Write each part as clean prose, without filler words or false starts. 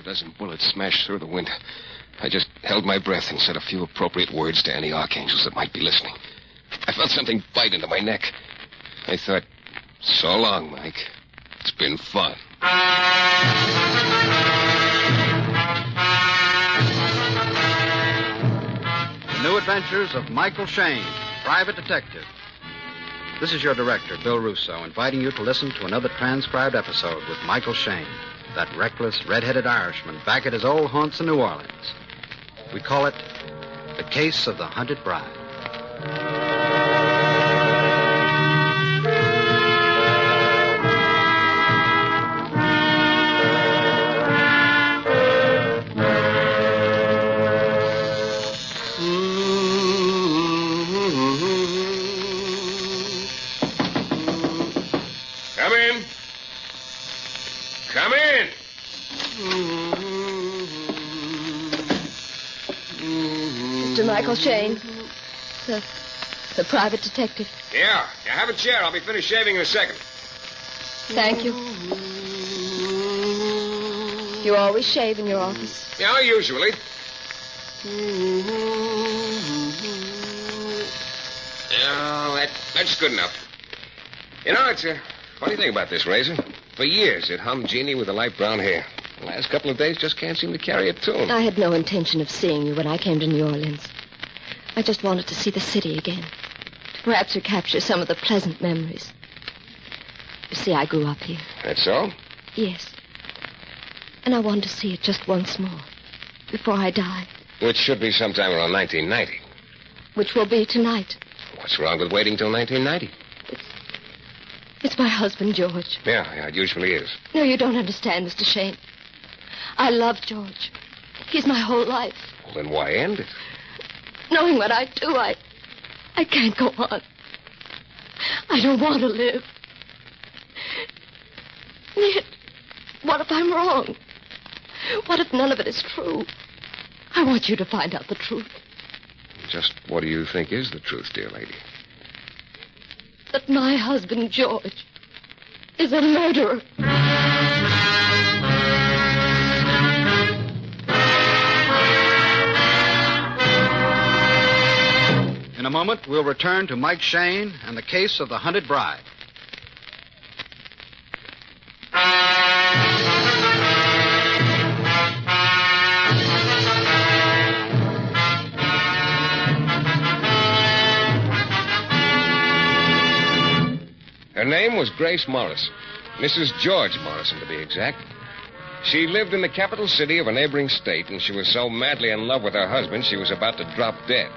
dozen bullets smashed through the window. I just held my breath and said a few appropriate words to any archangels that might be listening. I felt something bite into my neck. I thought, so long, Mike. It's been fun. The New Adventures of Michael Shayne, Private Detective. This is your director, Bill Russo, inviting you to listen to another transcribed episode with Michael Shayne, that reckless, red-headed Irishman back at his old haunts in New Orleans. We call it The Case of the Hunted Bride. Come in. Come in. Mr. Michael Shayne, the private detective. Yeah, have a chair. I'll be finished shaving in a second. Thank you. You always shave in your office? Yeah, usually. Oh, that's good enough. You know, it's a funny thing about this razor. For years, it hummed Jeannie with the light brown hair. The last couple of days just can't seem to carry a tune. I had no intention of seeing you when I came to New Orleans. I just wanted to see the city again. To perhaps recapture some of the pleasant memories. You see, I grew up here. That's so? Yes. And I wanted to see it just once more. Before I die. Which should be sometime around 1990. Which will be tonight. What's wrong with waiting till 1990? It's my husband, George. Yeah, it usually is. No, you don't understand, Mr. Shayne. I love George. He's my whole life. Well, then why end it? Knowing what I do, I can't go on. I don't want to live. Yet, what if I'm wrong? What if none of it is true? I want you to find out the truth. Just what do you think is the truth, dear lady? That my husband, George, is a murderer. In a moment, we'll return to Mike Shayne and the case of the hunted bride. Her name was Grace Morrison. Mrs. George Morrison, to be exact. She lived in the capital city of a neighboring state, and she was so madly in love with her husband she was about to drop dead.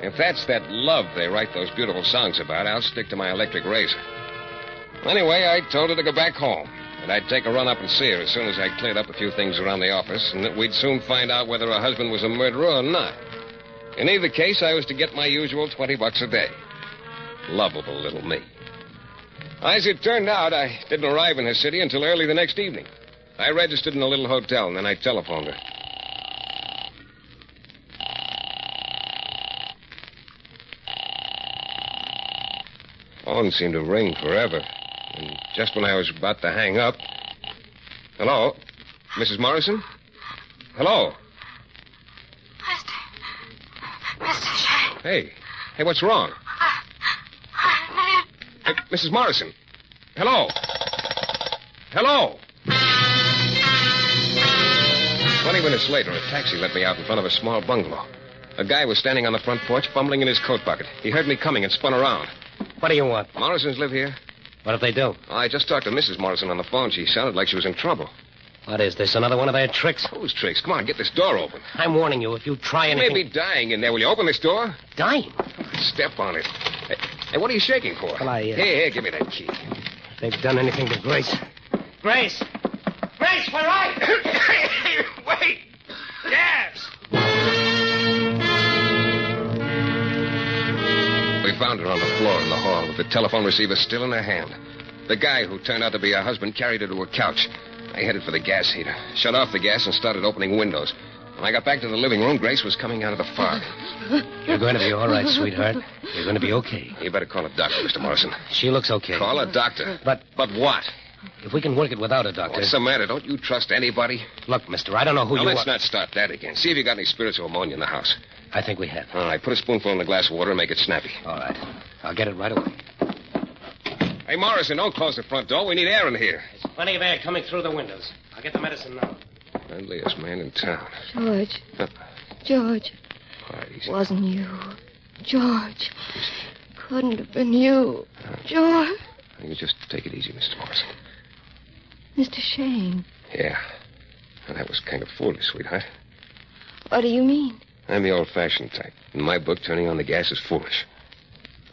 If that's that love they write those beautiful songs about, I'll stick to my electric razor. Anyway, I told her to go back home, and I'd take a run up and see her as soon as I'd cleared up a few things around the office, and that we'd soon find out whether her husband was a murderer or not. In either case, I was to get my usual $20 a day. Lovable little me. As it turned out, I didn't arrive in her city until early the next evening. I registered in a little hotel, and then I telephoned her. Phone seemed to ring forever. And just when I was about to hang up... Hello? Mrs. Morrison? Hello? Mr. Shayne. Hey, what's wrong? Hey, Mrs. Morrison. Hello? Hello? 20 minutes later, a taxi let me out in front of a small bungalow. A guy was standing on the front porch, fumbling in his coat pocket. He heard me coming and spun around. What do you want? Morrisons live here. What if they do? Oh, I just talked to Mrs. Morrison on the phone. She sounded like she was in trouble. What is this, another one of their tricks? Whose tricks? Come on, get this door open. I'm warning you, if you try You anything... may be dying in there. Will you open this door? Dying? Step on it. Hey, what are you shaking for? Well, Here, give me that key. If they've done anything to Grace... Grace! Grace, we're right! Wait! Yes! We found her on the floor in the hall with the telephone receiver still in her hand. The guy who turned out to be her husband carried her to a couch. I headed for the gas heater, shut off the gas, and started opening windows. When I got back to the living room, Grace was coming out of the fog. You're going to be all right, sweetheart. You're going to be okay. You better call a doctor, Mr. Morrison. She looks okay. Call a doctor. But what? If we can work it without a doctor... What's the matter? Don't you trust anybody? Look, mister, I don't know who Now, you let's are. not start that again. See if you got any spirits or ammonia in the house. I think we have. All right, put a spoonful in the glass of water and make it snappy. All right. I'll get it right away. Hey, Morrison, don't close the front door. We need air in here. There's plenty of air coming through the windows. I'll get the medicine now. Friendliest man in town. George. Huh. George. All right, easy. Wasn't you. George. Couldn't have been you. George. You just take it easy, Mr. Morrison. Mr. Shayne. Yeah. Well, that was kind of foolish, sweetheart. What do you mean? I'm the old-fashioned type. In my book, turning on the gas is foolish.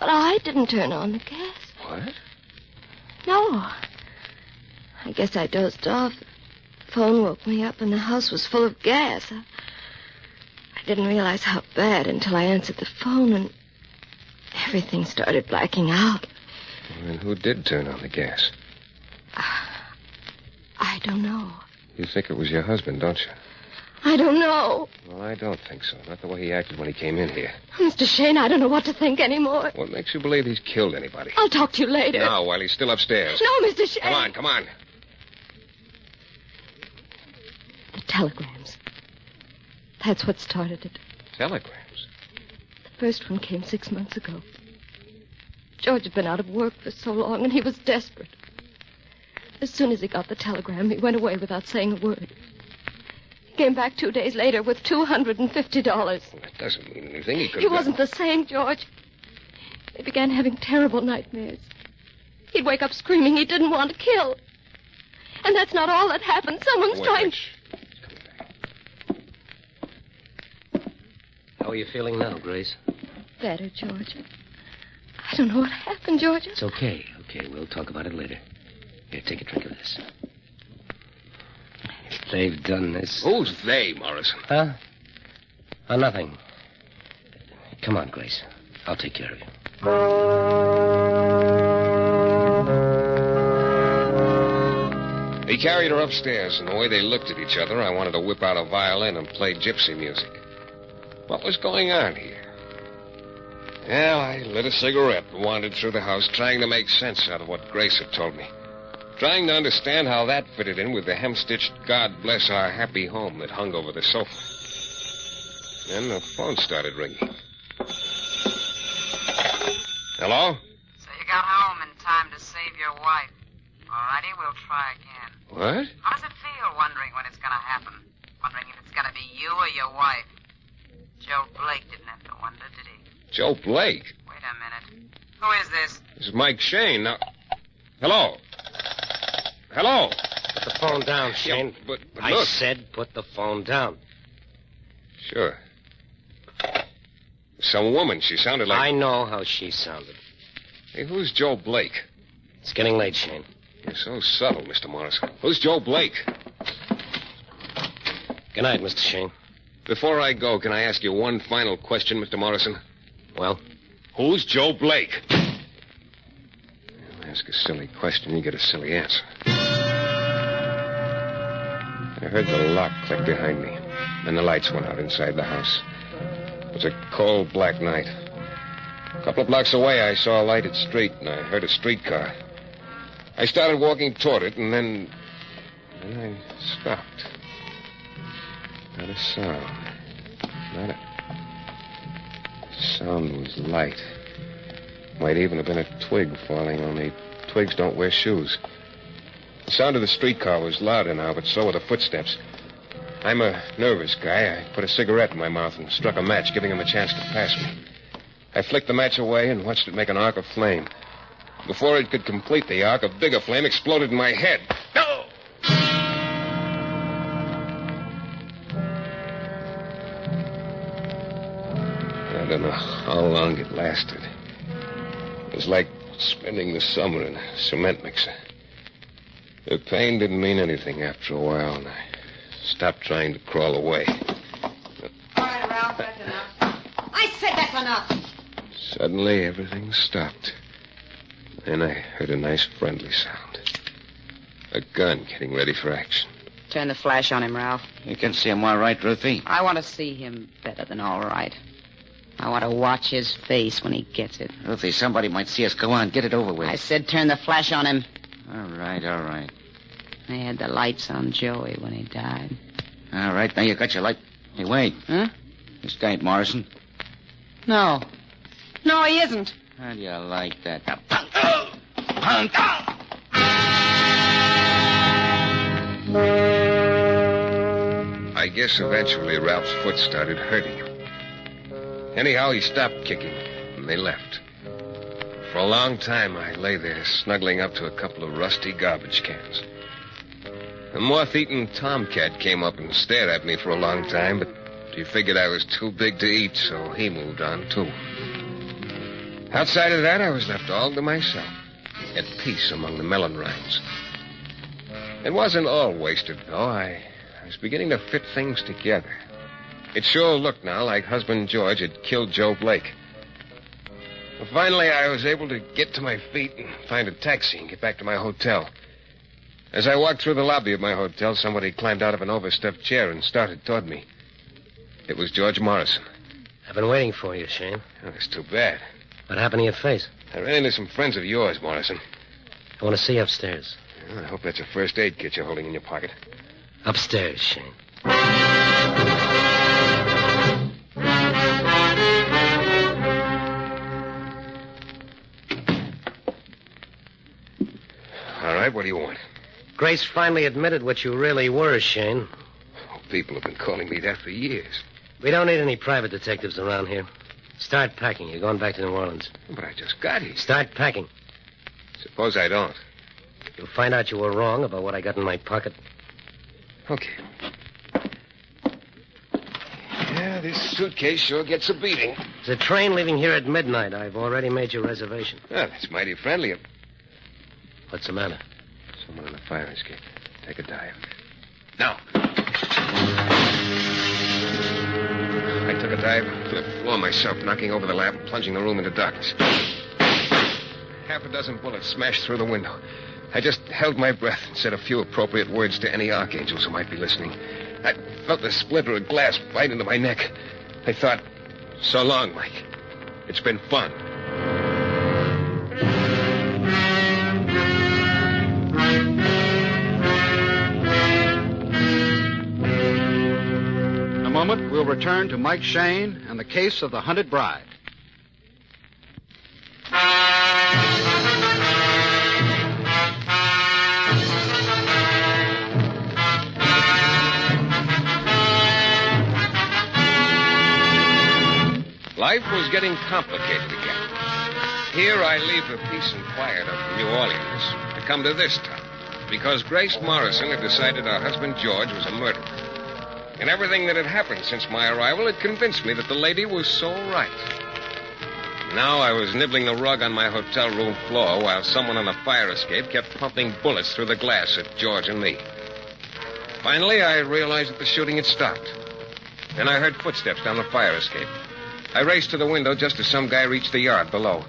But I didn't turn on the gas. What? No. I guess I dozed off. The phone woke me up and the house was full of gas. I didn't realize how bad until I answered the phone and everything started blacking out. Well, then who did turn on the gas? I don't know. You think it was your husband, don't you? I don't know. Well, I don't think so. Not the way he acted when he came in here. Mr. Shayne, I don't know what to think anymore. What makes you believe he's killed anybody? I'll talk to you later. No, while he's still upstairs. No, Mr. Shayne. Come on, come on. The telegrams. That's what started it. Telegrams? The first one came 6 months ago. George had been out of work for so long, and he was desperate. As soon as he got the telegram, he went away without saying a word. He came back 2 days later with $250. Well, that doesn't mean anything. He could He wasn't the same, George. He began having terrible nightmares. He'd wake up screaming he didn't want to kill. And that's not all that happened. Someone's trying... Wait. How are you feeling now, Grace? Better, George. I don't know what happened, George. It's okay. Okay, we'll talk about it later. Here, take a drink of this. If they've done this... Who's they, Morrison? Huh? Oh, nothing. Come on, Grace. I'll take care of you. He carried her upstairs, and the way they looked at each other, I wanted to whip out a violin and play gypsy music. What was going on here? Well, I lit a cigarette and wandered through the house, trying to make sense out of what Grace had told me. Trying to understand how that fitted in with the hem-stitched God Bless Our Happy Home that hung over the sofa. Then the phone started ringing. Hello? So you got home in time to save your wife. All righty, we'll try again. What? How does it feel wondering when it's going to happen? Wondering if it's going to be you or your wife? Joe Blake didn't have to wonder, did he? Joe Blake? Wait a minute. Who is this? This is Mike Shayne. Now... Hello? Hello? Put the phone down, Shane. Yeah, but I look. said put the phone down. Sure. Some woman. She sounded like... I know how she sounded. Hey, who's Joe Blake? It's getting late, Shane. You're so subtle, Mr. Morrison. Who's Joe Blake? Good night, Mr. Shane. Before I go, can I ask you one final question, Mr. Morrison? Well? Who's Joe Blake? Ask a silly question, you get a silly answer. I heard the lock click behind me. Then the lights went out inside the house. It was a cold, black night. A couple of blocks away, I saw a lighted street, and I heard a streetcar. I started walking toward it, and then I stopped. Not a sound. Not a... The sound was light. Might even have been a twig falling, only twigs don't wear shoes. The sound of the streetcar was louder now, but so were the footsteps. I'm a nervous guy. I put a cigarette in my mouth and struck a match, giving him a chance to pass me. I flicked the match away and watched it make an arc of flame. Before it could complete the arc, a bigger flame exploded in my head. No! I don't know how long it lasted. It was like spending the summer in a cement mixer. The pain didn't mean anything after a while, and I stopped trying to crawl away. All right, Ralph, that's enough. I said that's enough. Suddenly, everything stopped. Then I heard a nice, friendly sound. A gun getting ready for action. Turn the flash on him, Ralph. You can see him all right, Ruthie. I want to see him better than all right. I want to watch his face when he gets it. Ruthie, somebody might see us. Go on, get it over with. I said turn the flash on him. All right. I had the lights on Joey when he died. All right, now you got your light. Hey, wait. Huh? This guy ain't Morrison. No. No, he isn't. How do you like that? I guess eventually Ralph's foot started hurting. Anyhow, he stopped kicking, and they left. For a long time, I lay there snuggling up to a couple of rusty garbage cans. A moth-eaten tomcat came up and stared at me for a long time, but he figured I was too big to eat, so he moved on, too. Outside of that, I was left all to myself, at peace among the melon rinds. It wasn't all wasted, though. I was beginning to fit things together. It sure looked now like husband George had killed Joe Blake. Well, finally, I was able to get to my feet and find a taxi and get back to my hotel. As I walked through the lobby of my hotel, somebody climbed out of an overstuffed chair and started toward me. It was George Morrison. I've been waiting for you, Shayne. Oh, that's too bad. What happened to your face? I ran into some friends of yours, Morrison. I want to see you upstairs. Well, I hope that's a first aid kit you're holding in your pocket. Upstairs, Shayne. All right, what do you want? Grace finally admitted what you really were, Shayne. Oh, people have been calling me that for years. We don't need any private detectives around here. Start packing. You're going back to New Orleans. But I just got here. Start packing. Suppose I don't. You'll find out you were wrong about what I got in my pocket. Okay. Yeah, this suitcase sure gets a beating. There's a train leaving here at midnight. I've already made your reservation. Well, that's mighty friendly. What's the matter? Someone on a fire escape. Take a dive. Now. I took a dive to the floor myself, knocking over the lamp and plunging the room into darkness. Half a dozen bullets smashed through the window. I just held my breath and said a few appropriate words to any archangels who might be listening. I felt the splinter of glass bite into my neck. I thought, so long, Mike. It's been fun. In a moment, we'll return to Mike Shayne and the case of the hunted bride. Life was getting complicated again. Here I leave the peace and quiet of New Orleans to come to this town, because Grace Morrison had decided her husband George was a murderer. And everything that had happened since my arrival had convinced me that the lady was so right. Now I was nibbling the rug on my hotel room floor while someone on a fire escape kept pumping bullets through the glass at George and me. Finally, I realized that the shooting had stopped. Then I heard footsteps down the fire escape. I raced to the window just as some guy reached the yard below.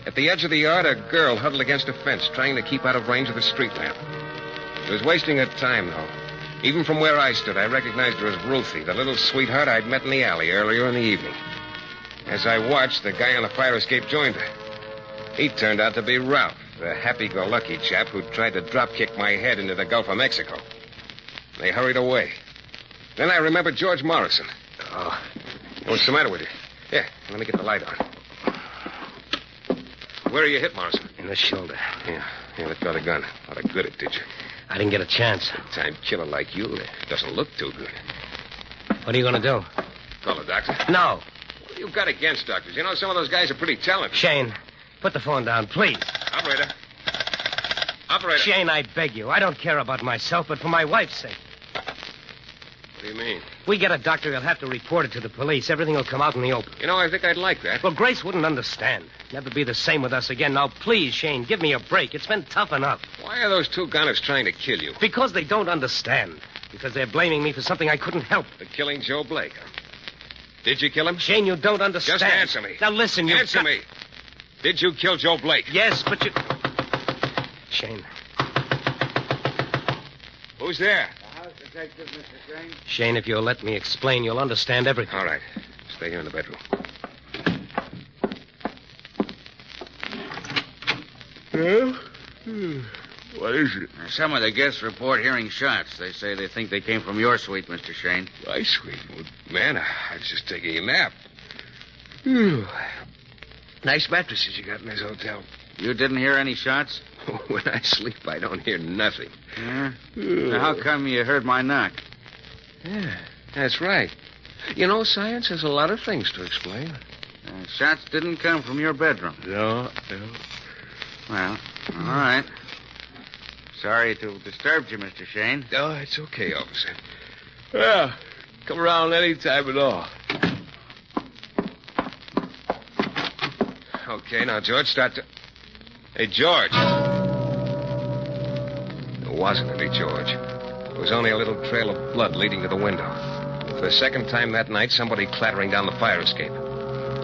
At the edge of the yard, a girl huddled against a fence, trying to keep out of range of the street lamp. She was wasting her time, though. Even from where I stood, I recognized her as Ruthie, the little sweetheart I'd met in the alley earlier in the evening. As I watched, the guy on the fire escape joined her. He turned out to be Ralph, the happy-go-lucky chap who tried to drop-kick my head into the Gulf of Mexico. They hurried away. Then I remembered George Morrison. Oh, what's the matter with you? Here, let me get the light on. Where are you hit, Morrison? In the shoulder. Yeah, let go of the gun. Not a good it did you. I didn't get a chance. A time killer like you doesn't look too good. What are you going to do? Call the doctor? No. What have you got against doctors? You know, some of those guys are pretty talented. Shayne, put the phone down, please. Operator. Operator. Shayne, I beg you. I don't care about myself, but for my wife's sake. What do you mean? We get a doctor, they'll have to report it to the police. Everything will come out in the open. You know, I think I'd like that. Well, Grace wouldn't understand. Never be the same with us again. Now, please, Shayne, give me a break. It's been tough enough. Why are those two gunners trying to kill you? Because they don't understand. Because they're blaming me for something I couldn't help. For killing Joe Blake, huh? Did you kill him? Shayne, you don't understand. Just answer me. Now, listen, you Answer me. Did you kill Joe Blake? Yes, but you... Shayne. Who's there? Detective, Mr. Shayne. Shayne, if you'll let me explain, you'll understand everything. All right. Stay here in the bedroom. Well, What is it? Some of the guests report hearing shots. They say they think they came from your suite, Mr. Shayne. My suite? Well, man, I was just taking a nap. Whew. Nice mattresses you got in this hotel. You didn't hear any shots? When I sleep, I don't hear nothing. Yeah? Now, how come you heard my knock? Yeah, that's right. You know, science has a lot of things to explain. Shots didn't come from your bedroom. No. Well, all right. Sorry to have disturbed you, Mr. Shayne. No, it's okay, officer. Yeah, come around any time at all. Okay, now, George, start to... Hey, George. It wasn't any George. It was only a little trail of blood leading to the window. For the second time that night, somebody clattering down the fire escape.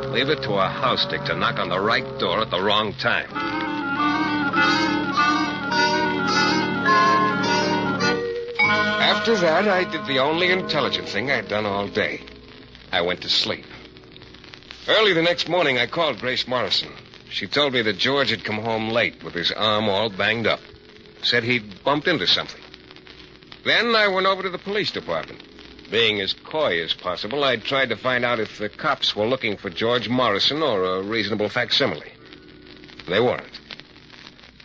Leave it to a house stick to knock on the right door at the wrong time. After that, I did the only intelligent thing I'd done all day. I went to sleep. Early the next morning, I called Grace Morrison. She told me that George had come home late with his arm all banged up. Said he'd bumped into something. Then I went over to the police department. Being as coy as possible, I tried to find out if the cops were looking for George Morrison or a reasonable facsimile. They weren't.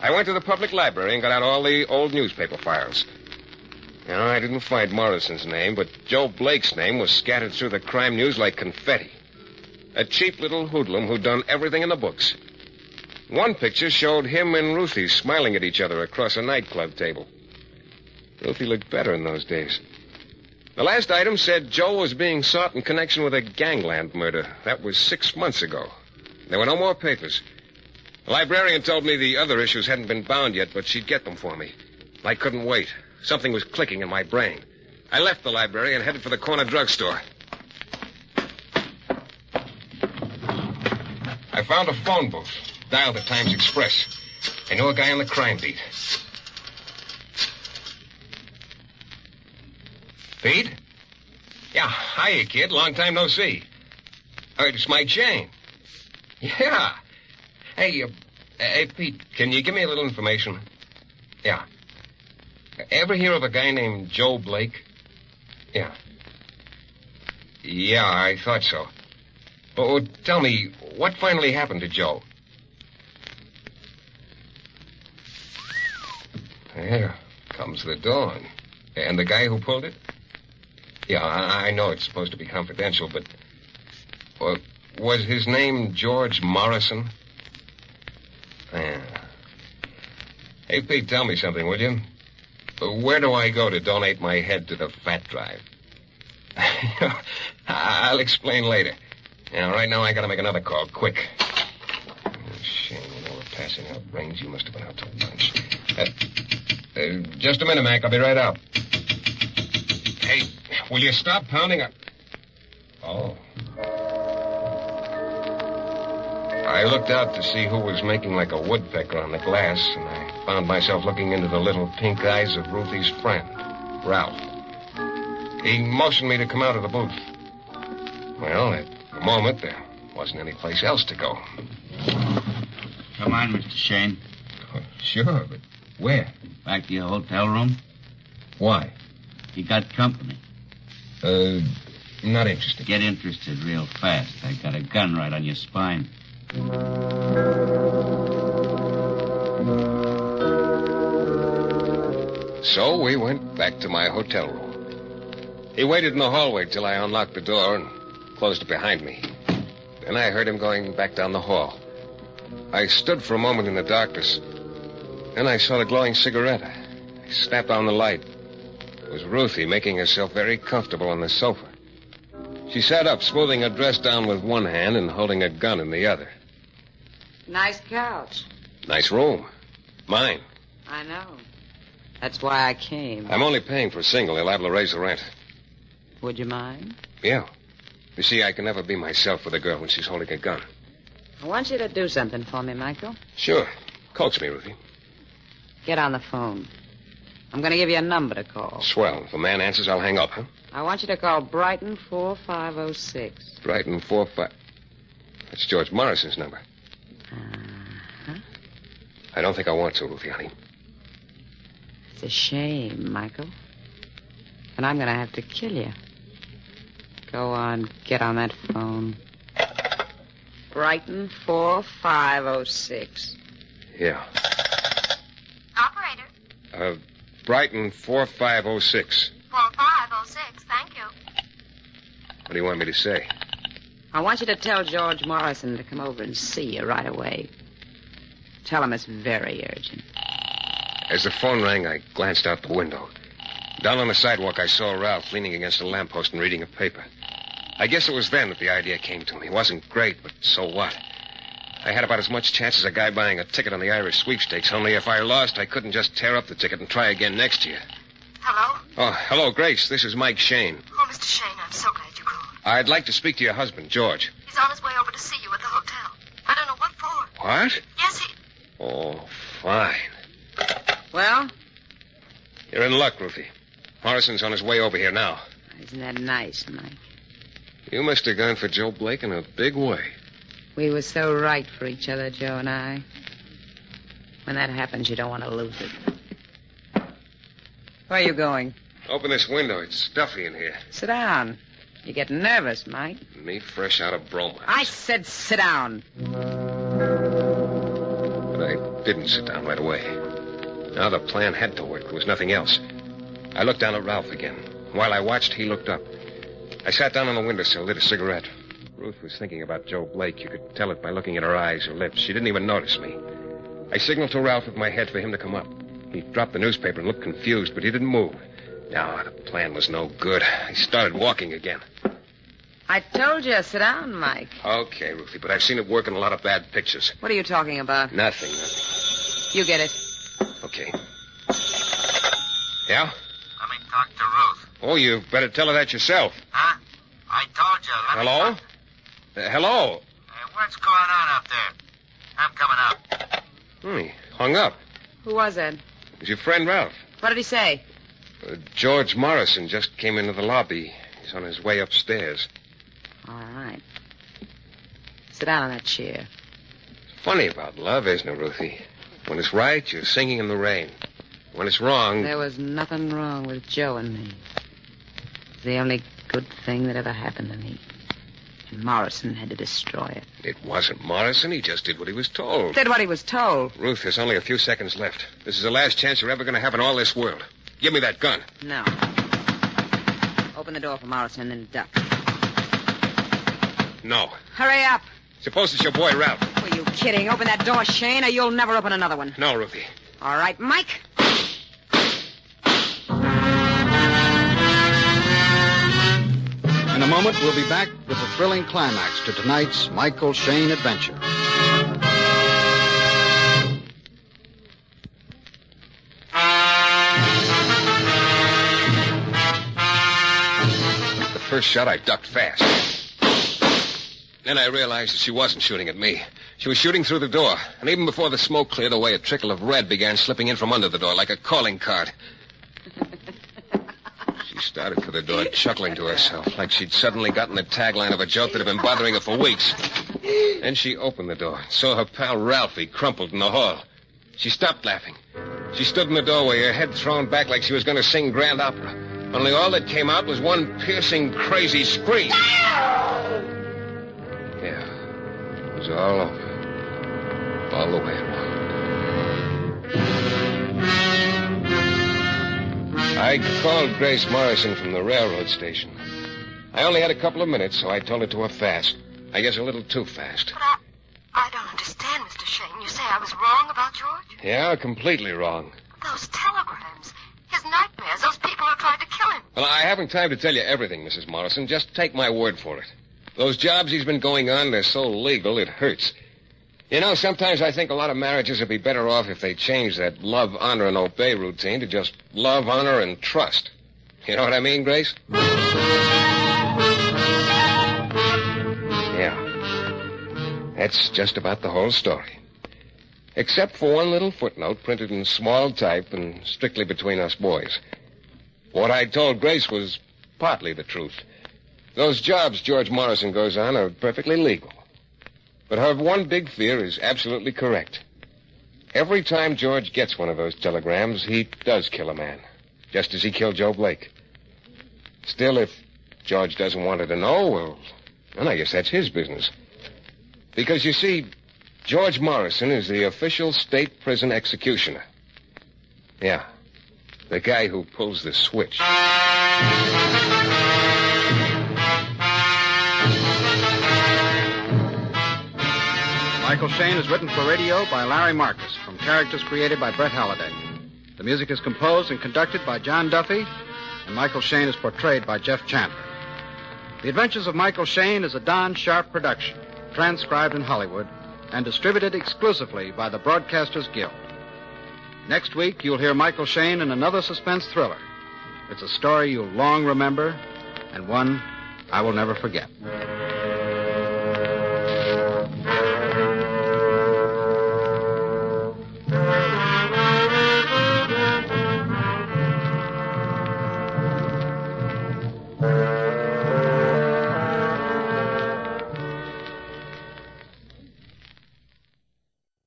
I went to the public library and got out all the old newspaper files. You know, I didn't find Morrison's name, but Joe Blake's name was scattered through the crime news like confetti. A cheap little hoodlum who'd done everything in the books. One picture showed him and Ruthie smiling at each other across a nightclub table. Ruthie looked better in those days. The last item said Joe was being sought in connection with a gangland murder. That was 6 months ago. There were no more papers. The librarian told me the other issues hadn't been bound yet, but she'd get them for me. I couldn't wait. Something was clicking in my brain. I left the library and headed for the corner drugstore. I found a phone booth. Dialed the Times Express. I knew a guy on the crime beat. Pete? Yeah, hiya, kid. Long time no see. It's Mike Shayne. Yeah. Hey, Pete, can you give me a little information? Yeah. Ever hear of a guy named Joe Blake? Yeah. Yeah, I thought so. Oh, tell me, what finally happened to Joe? There comes the dawn. And the guy who pulled it? Yeah, I know it's supposed to be confidential, but... was his name George Morrison? Yeah. Hey, Pete, tell me something, will you? Where do I go to donate my head to the fat drive? I'll explain later. Now, right now, I gotta make another call, quick. Oh, Shayne, when they were passing out brains, you must have been out to lunch. Just a minute, Mac. I'll be right out. Hey, will you stop pounding on... Oh. I looked out to see who was making like a woodpecker on the glass, and I found myself looking into the little pink eyes of Ruthie's friend, Ralph. He motioned me to come out of the booth. Well, at the moment, there wasn't any place else to go. Come on, Mr. Shayne. Oh, sure, but where? Back to your hotel room. Why? You got company. Not interested. Get interested real fast. I got a gun right on your spine. So we went back to my hotel room. He waited in the hallway till I unlocked the door and closed it behind me. Then I heard him going back down the hall. I stood for a moment in the darkness. Then I saw the glowing cigarette. I snapped on the light. It was Ruthie making herself very comfortable on the sofa. She sat up, smoothing her dress down with one hand and holding a gun in the other. Nice couch. Nice room. Mine. I know. That's why I came. I'm only paying for a single. They'll have to raise the rent. Would you mind? Yeah. You see, I can never be myself with a girl when she's holding a gun. I want you to do something for me, Michael. Sure. Coax me, Ruthie. Get on the phone. I'm going to give you a number to call. Swell. If a man answers, I'll hang up, huh? I want you to call Brighton 4506. Brighton 45... That's George Morrison's number. Uh-huh. I don't think I want to, Ruthie, honey. It's a shame, Michael. And I'm going to have to kill you. Go on, get on that phone. Brighton 4506. Yeah. Operator. Brighton 4506. 4506, thank you. What do you want me to say? I want you to tell George Morrison to come over and see you right away. Tell him it's very urgent. As the phone rang, I glanced out the window. Down on the sidewalk, I saw Ralph leaning against a lamppost and reading a paper. I guess it was then that the idea came to me. It wasn't great, but so what? I had about as much chance as a guy buying a ticket on the Irish sweepstakes, only if I lost, I couldn't just tear up the ticket and try again next year. Hello? Oh, hello, Grace. This is Mike Shayne. Oh, Mr. Shayne, I'm so glad you called. I'd like to speak to your husband, George. He's on his way over to see you at the hotel. I don't know what for. What? Yes, he... Oh, fine. Well? You're in luck, Ruthie. Morrison's on his way over here now. Isn't that nice, Mike? You must have gone for Joe Blake in a big way. We were so right for each other, Joe and I. When that happens, you don't want to lose it. Where are you going? Open this window. It's stuffy in here. Sit down. You get nervous, Mike. Me fresh out of bromance. I said sit down. But I didn't sit down right away. Now the plan had to work. There was nothing else. I looked down at Ralph again. While I watched, he looked up. I sat down on the windowsill, lit a cigarette. Ruth was thinking about Joe Blake. You could tell it by looking at her eyes, her lips. She didn't even notice me. I signaled to Ralph with my head for him to come up. He dropped the newspaper and looked confused, but he didn't move. No, the plan was no good. I started walking again. I told you, sit down, Mike. Okay, Ruthie, but I've seen it work in a lot of bad pictures. What are you talking about? Nothing. You get it. Okay. Yeah? Let me talk to Ruth. Oh, you better tell her that yourself. Huh? I told you. Hello? Hello? What's going on up there? I'm coming up. He hung up. Who was that? It was your friend Ralph. What did he say? George Morrison just came into the lobby. He's on his way upstairs. All right. Sit down on that chair. Funny about love, isn't it, Ruthie? When it's right, you're singing in the rain. When it's wrong... There was nothing wrong with Joe and me. It was the only good thing that ever happened to me. And Morrison had to destroy it. It wasn't Morrison. He just did what he was told. Did what he was told. Ruth, there's only a few seconds left. This is the last chance you're ever going to have in all this world. Give me that gun. No. Open the door for Morrison and then duck. No. Hurry up. Suppose it's your boy, Ralph. Were you kidding? Open that door, Shayne, or you'll never open another one. No, Ruthie. All right, Mike. In a moment, we'll be back with the thrilling climax to tonight's Michael Shayne adventure. The first shot, I ducked fast. Then I realized that she wasn't shooting at me. She was shooting through the door. And even before the smoke cleared away, a trickle of red began slipping in from under the door like a calling card. She started for the door, chuckling to herself, like she'd suddenly gotten the tagline of a joke that had been bothering her for weeks. Then she opened the door and saw her pal Ralphie crumpled in the hall. She stopped laughing. She stood in the doorway, her head thrown back like she was going to sing grand opera. Only all that came out was one piercing, crazy scream. Yeah, it was all over. All the way around. I called Grace Morrison from the railroad station. I only had a couple of minutes, so I told it to her fast. I guess a little too fast. But I don't understand, Mr. Shayne. You say I was wrong about George? Yeah, completely wrong. Those telegrams, his nightmares, those people who tried to kill him. Well, I haven't time to tell you everything, Mrs. Morrison. Just take my word for it. Those jobs he's been going on, they're so legal, it hurts. You know, sometimes I think a lot of marriages would be better off if they changed that love, honor, and obey routine to just love, honor, and trust. You know what I mean, Grace? Yeah. That's just about the whole story. Except for one little footnote printed in small type and strictly between us boys. What I told Grace was partly the truth. Those jobs George Morrison goes on are perfectly legal. But her one big fear is absolutely correct. Every time George gets one of those telegrams, he does kill a man, just as he killed Joe Blake. Still, if George doesn't want her to know, well, then I guess that's his business. Because, you see, George Morrison is the official state prison executioner. Yeah, the guy who pulls the switch. Michael Shayne is written for radio by Larry Marcus from characters created by Brett Halliday. The music is composed and conducted by John Duffy, and Michael Shayne is portrayed by Jeff Chandler. The Adventures of Michael Shayne is a Don Sharp production, transcribed in Hollywood and distributed exclusively by the Broadcasters Guild. Next week, you'll hear Michael Shayne in another suspense thriller. It's a story you'll long remember and one I will never forget.